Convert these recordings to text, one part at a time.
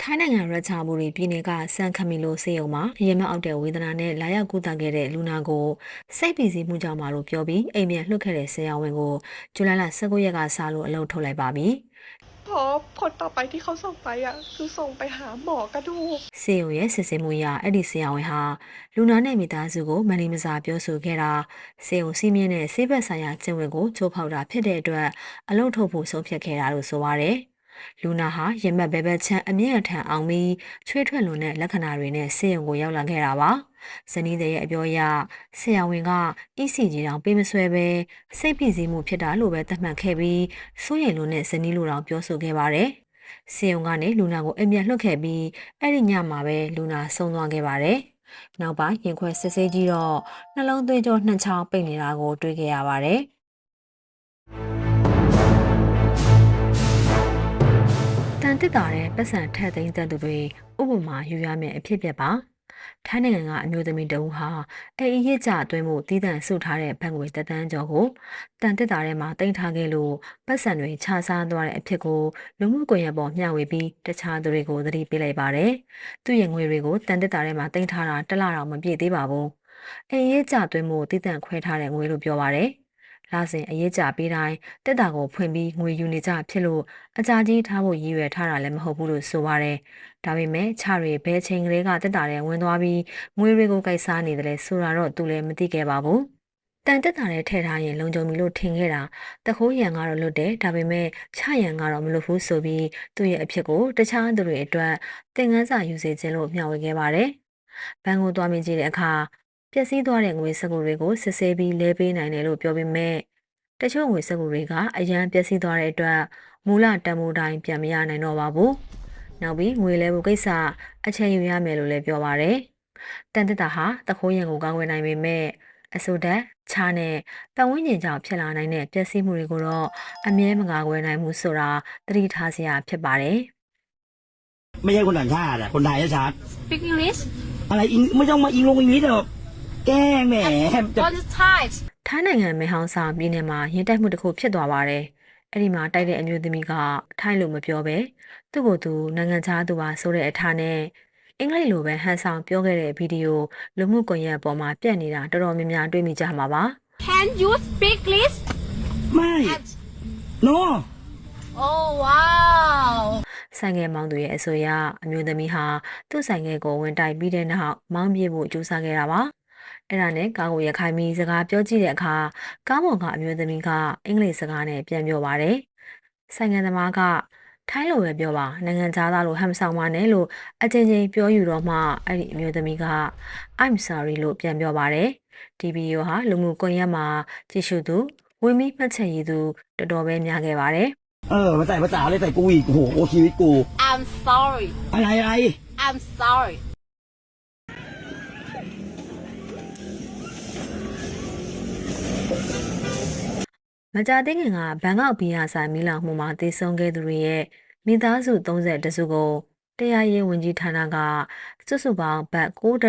ထိုင်းနိုင်ငံရချာဘူရီပြည်နယ်ကစန်ခမီလိုစေယုံမှာရေမအောက်တဲ့ဝေဒနာနဲ့လာရောက်ကုသခဲ့တဲ့လူနာကိုစိတ်ပီစီမှုကြောင့်ပါလို့ပြောပြီးအိမ်ပြန်လွှတ်ခဲ့တဲ့ဆရာဝန်ကိုဇူလိုင်လ19ရက်ကစလို့အလုပ်ထုတ်လိုက်ပါပြီเพราะผลต่อไปที่เขาส่งไปอ่ะคือส่งไปหาหมอกระดูกစေယုံရဲ့စစ်ဆေးမှုအရအဲ့ဒီဆရာဝန်ဟာလူနာနဲ့မိသားစုကိုမန်နေမစာပြောဆိုခဲ့တာစေယုံစီးမြင့်တဲ့ဆေးဘက်ဆိုင်ရာကျင့်ဝတ်ကိုချိုးဖောက်တာဖြစ်တဲ့အတွက်အလုပ်ထုတ်ဖို့ဆုံးဖြတ်ခဲ့တာလို့ဆိုပါတယ်လူနာဟာရင်မက်ဘဲဘက်ချမ်းအမြင့်အထံအောင်ပြီးချွေးထွက်လွန်တဲ့လက္ခဏာတွေနဲ့ဆေးရုံကိုရောက်လာခဲ့တာပါ။ဇနီးတဲ့ရဲ့အပြောအရဆရာဝန်က ECG တောင်ပေးမဆွဲပဲစိတ်ဖိစီးမှုဖြစ်တာလို့ပဲသတ်မှတ်ခဲ့ပြီးစိုးရိမ်လွန်တဲ့ဇနီးလိုတောင်ပြောဆိုခဲ့ပါတယ်။ဆေးရုံကနေလူနာကိုအိမ်ပြန်လွှတ်ခဲ့ပြီးအဲ့ဒီညမှာပဲလူနာဆုံးသွားခဲ့ပါတယ်။နောက်ပိုင်းရင်ခွဲစစ်ဆေးကြည့်တော့နှလုံးသွေးကြောနှံချောင်းပိတ်နေတာကိုတွေ့ခဲ့ရပါတယ်။တန်တစ်တာတဲ့ပတ်စံထက်သိမ်းတဲ့သူတွေဥပမာယူရမယ့်အဖြစ်ပြပါထိုင်းနိုင်ငံကအမျိုးသမီးတဦးဟာအေးရစ်ကြအတွင်းမှုတည်တံ့ဆုထားတဲ့ဘဏ်ငွေတက်တန်းကျော်ကိုတန်တစ်တာထဲမှာတင်ထားခဲ့လို့ပတ်စံတွေခြားစားသွားတဲ့အဖြစ်ကိုလူမှုကွန်ရက်ပေါ်မျှဝေပြီးတခြားသူတွေကိုသတိပေးလိုက်ပါတယ်သူ့ရဲ့ငွေတွေကိုတန်တစ်တာထဲမှာတင်ထားတာတစ်လတော့မပြည့်သေးပါဘူးအေးရစ်ကြအတွင်းမှုတည်တံ့ခွဲထားတဲ့ငွေလို့ပြောပါတယ်လာစဉ်အရေးကြပေးတိုင်းတက်တာကိုဖွင့်ပြီးငွေယူနေကြဖြစ်လို့အကြကြီးထားဖို့ရည်ရွယ်ထားတာလည်းမဟုတ်ဘူးလို့ဆိုပါတယ်။ဒါပေမဲ့ချတွေဘဲချိန်ကလေးကတက်တာတဲ့ဝင်သွားပြီးငွေတွေကိုကိုက်စားနေတယ်ဆိုတာတော့သူလည်းမသိခဲ့ပါဘူး။တန်တက်တာနဲ့ထည့်ထားရင်လုံခြုံပြီလို့ထင်ခဲ့တာတခိုးရံကတော့လွတ်တယ်ဒါပေမဲ့ချရံကတော့မလွတ်ဘူးဆိုပြီးသူ့ရဲ့အဖြစ်ကိုတခြားသူတွေအတွက်သင်ခန်းစာယူစေခြင်းလို့မျှဝေခဲ့ပါတယ်။ဘဏ်ကိုသွားမြင်ကြည့်တဲ့အခါပျက်စီးသွားတဲ့ငွေစက္ကူတွေကိုစစ်ဆေးပြီးလဲပေးနိုင်တယ်လို့ပြောပေမဲ့တချို့ငွေစက္ကူတွေကအရန်ပျက်စီးသွားတဲ့အတွက်မူလတန်ဖိုးတိုင်းပြန်မရနိုင်တော့ပါဘူး။နောက်ပြီးငွေလဲဖို့ကိစ္စအချိန်ယူရမယ်လို့လည်းပြောပါရယ်။တန်တက်တာဟာတခိုးရံကိုကောင်းဝင်နိုင်ပေမဲ့အဆိုတက်ချားနဲ့ပတ်ဝန်းကျင်ကြောင့်ဖြစ်လာနိုင်တဲ့ပျက်စီးမှုတွေကိုတော့အမြဲမကာကွယ်နိုင်ဘူးဆိုတာသတိထားစရာဖြစ်ပါတယ်။ไม่ใช่คนต่างชาติคนไทยชัด Speak English อะไรไม่ต้องมาอิงลงอิงลิสหรอกแกแหม What is Thai ထိုင်းနိုင်ငံမဲဟောင်ဆောင်ပြည်နယ်မှာရင်တိုက်မှုတစ်ခုဖြစ်သွားပါတယ်။အဲ့ဒီမှာတိုက်တဲ့အမျိုးသမီးကထိုင်းလိုမပြောပဲသူ့ကိုယ်သူနိုင်ငံခြားသူပါဆိုတဲ့အထားနဲ့အင်္ဂလိပ်လိုပဲဟန်ဆောင်ပြောခဲ့တဲ့ဗီဒီယိုလူမှုကွန်ရက်ပေါ်မှာပြန့်နေတာတော်တော်များများတွေ့မိကြမှာပါ Can you speak English ไม่ no Oh wow ဆိုင်ငယ်မောင်သူရဲ့အဆိုအရအမျိုးသမီးဟာသူ့ဆိုင်ငယ်ကိုဝင်တိုက်ပြီးတဲ့နောက်မောင်းပြေးဖို့ကြိုးစားခဲ့တာပါအဲ့ဒါနဲ့ကားကိုရခိုင်ပြီးစကားပြောကြည့်တဲ့အခါကားပေါ်ကအမျိုးသမီးကအင်္ဂလိပ်စကားနဲ့ပြန်ပြောပါတယ်ဆိုင်ငယ်သမားကထိုင်းလိုပဲပြောပါနိုင်ငံသားလို့ဟမ်ဆောင်ပါနဲ့လို့အချင်းချင်းပြောယူတော့မှအဲ့ဒီအမျိုးသမီးက I'm sorry လို့ပြန်ပြောပါတယ်ဒီဗီဒီယိုဟာလူမှုကွန်ရက်မှာကြည့်ရှုသူဝင်းမီမှတ်ချက်ရည်သူတော်တော်ပဲများခဲ့ပါတယ်มาใส่ภาษาเลยใส่กูอีกโอ้โหโอชีวิตกู I'm sorry อะไร I'm sorry မကြသေးခင်ကဘန်ကောက်ဘီယာဆိုင်မီလောင်မှုမှာတည်ဆုံခဲ့သူတွေရဲ့မိသားစု30စုကိုတရားရေးဝန်ကြီးဌာနကစုစုပေါင်းဘတ်9.3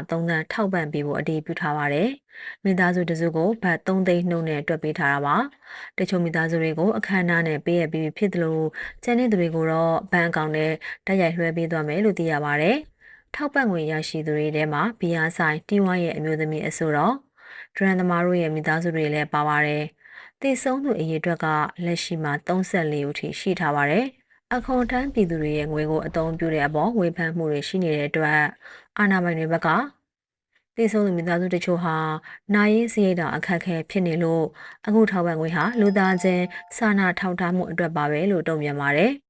သန်းထောက်ပံ့ပေးဖို့အတည်ပြုထားပါတယ်။မိသားစုတစုကိုဘတ်3သိန်းနှုန်းနဲ့တွက်ပေးထားတာပါ။တချို့မိသားစုတွေကိုအခမ်းအနားနဲ့ပေးရပြီးဖြစ်တယ်လို့ကျန်တဲ့သူတွေကိုတော့ဘဏ်အကောင့်နဲ့တိုက်ရိုက်လွှဲပေးသွားမယ်လို့သိရပါတယ်။ထောက်ပံ့ငွေရရှိသူတွေထဲမှာဘီယာဆိုင်တီဝိုင်းရဲ့အမျိုးသမီးအဆိုတော်ဒရန်သမားတို့ရဲ့မိသားစုတွေလည်းပါပါတယ်။တည်ဆုံးသူအရေးအတွက်ကလက်ရှိမှာ34ဦးထိရှိထားပါတယ်။အခွန်ထမ်းပြည်သူတွေရဲ့ငွေကိုအသုံးပြုတဲ့အပေါ်ဝေဖန်မှုတွေရှိနေတဲ့အတွက်အာဏာပိုင်တွေဘက်ကတည်ဆုံးသူမိသားစုတချို့ဟာနိုင်ရေးစရိတ်တောင်အခက်အခဲဖြစ်နေလို့အခုထောက်ပံ့ငွေဟာလူသားချင်းစာနာထောက်ထားမှုအတွက်ပါပဲလို့တုံ့ပြန်ပါတယ်။